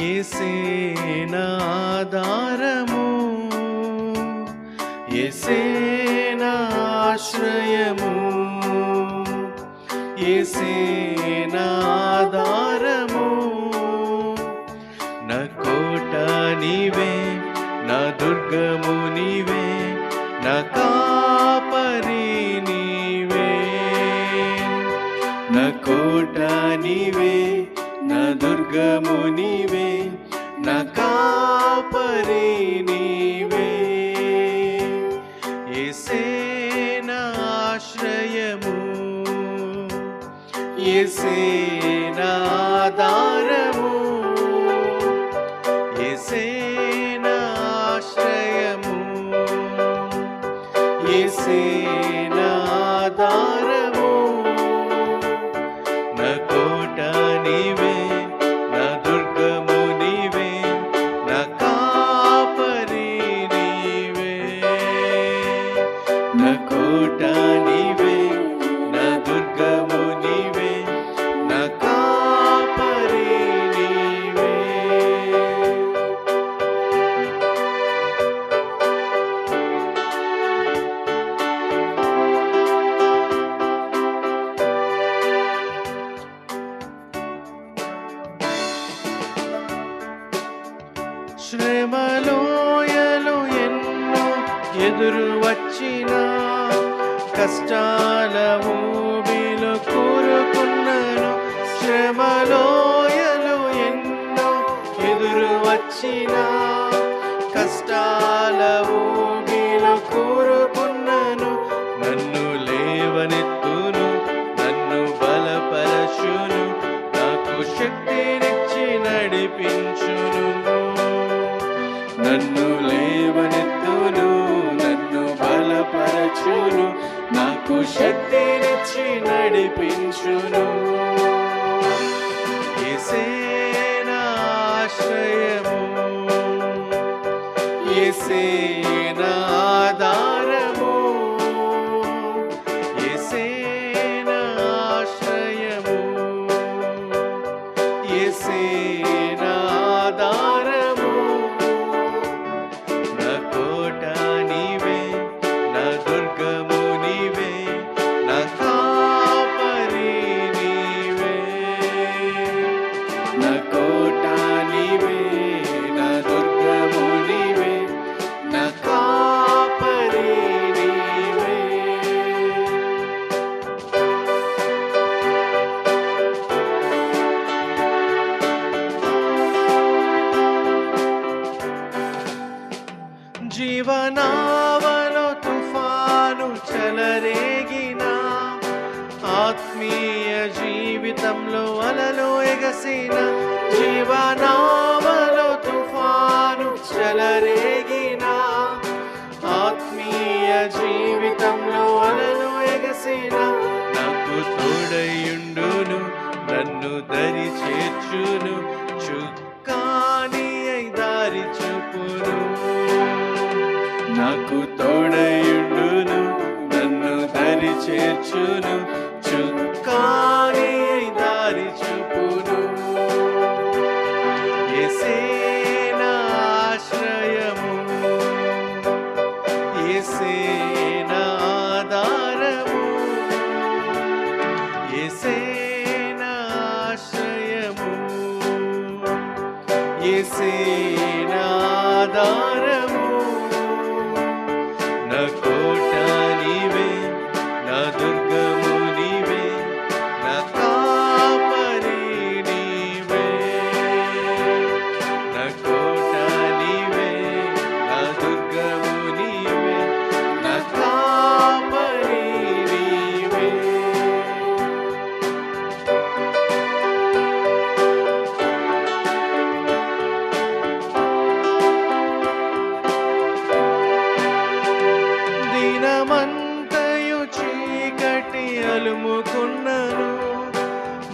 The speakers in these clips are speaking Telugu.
యేసే నా ఆధారము, యేసే నా ఆశ్రయము, యేసే నా ఆధారము. నా కోట నీవే, నా దుర్గము నీవే, నా కాపరి నీవే. నా కోట నీవే, నా దుర్గము నీవే, నా కాపరి నీవే. యేసే నా ఆశ్రయము, యేసే నా ఆధారము, యేసే నా ఆశ్రయము, యేసే నా ఆధారము. నా కోట నీవే, నా దుర్గము నీవే, నా కాపరి నీవే. నా కోట నీవే, నా దుర్గము నీవే, నా కాపరి నీవే. శ్రమలోయలు ఎన్నో ఎదురు వచ్చిన, కష్టాల ఊబిలో కూరుకున్నాను. శ్రమలోయలు ఎన్నో ఎదురు వచ్చిన, కష్టాల ఊబిలో కూరుకున్నాను. నన్ను లేవనెత్తును, నన్ను బలపరచును, నాకు శక్తినిచ్చి నడిపించును. నన్ను లేవనెత్తును, నన్ను బలపరచును, నాకు శక్తినిచ్చి నడిపించును. యేసే నా ఆశ్రయము, యేసే నా ఆధారము, యేసే నా ఆశ్రయము, యేసే నా ఆధారము. నా కోట నీవే, నా దుర్గము నీవే, నా కాపరి నీవే. నా కోట నీవే, నా దుర్గము నీవే, నా కాపరి నీవే. జీవనావలో తుఫాను చెలరేగిన, ఆత్మీయ జీవితంలో అలలు ఎగసిన. జీవనావలో తుఫాను చెలరేగిన, ఆత్మీయ జీవితంలో అలలు ఎగసిన. నాకు తోడయుండును, నన్ను దరి చేర్చును, చుక్కాని అయి దారి చూపును. నాకు తోడయుండును, నన్ను దరి చేర్చును, చుక్కాని అయి దారి చూపును. యేసే నా ఆశ్రయము, యేసే నా ఆధారము, యేసే నా ఆశ్రయము, యేసే నా ఆధారము. నా కోట నీవే, నా దుర్గము నీవే, నా కాపరి నీవే. నా కోట నీవే, నా దుర్గము నీవే, నా కాపరి నీవే. దినమంతయు చీకటి అలుముకున్నను,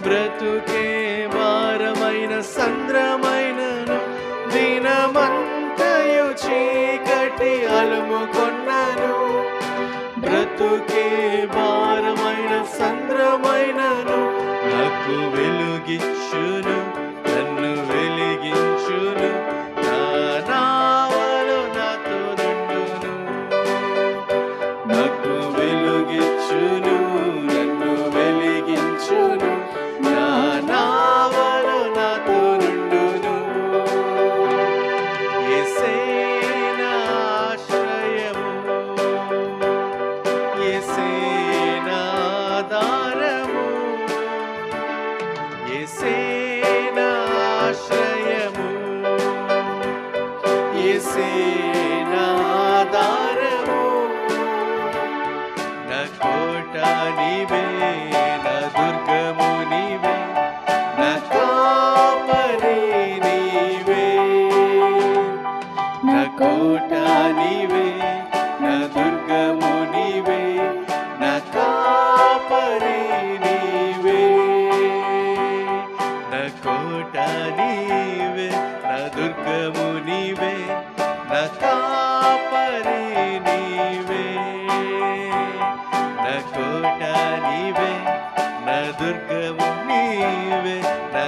బ్రతుకే భారమైన సంద్రమైనను. దినమంతయు చీకటి అలుముకున్నను, బ్రతుకే భారమైన సంద్రమైనను. నాకు వెలుగిచ్చును, నన్ను వెలిగించు ఆశ్రయము, యేసే నా ఆధారము, నా కోట నీవే, నా దుర్గము నీవే, నా కాపరి నీవే, నా కోట నీవే, నా దుర్గము నీవే, నా కాపరి నీవే, నా కోట నీవే, నా దుర్గము నీవే, నా కాపరి నీవే, నా కోట నీవే, నా దుర్గము నీవే, నా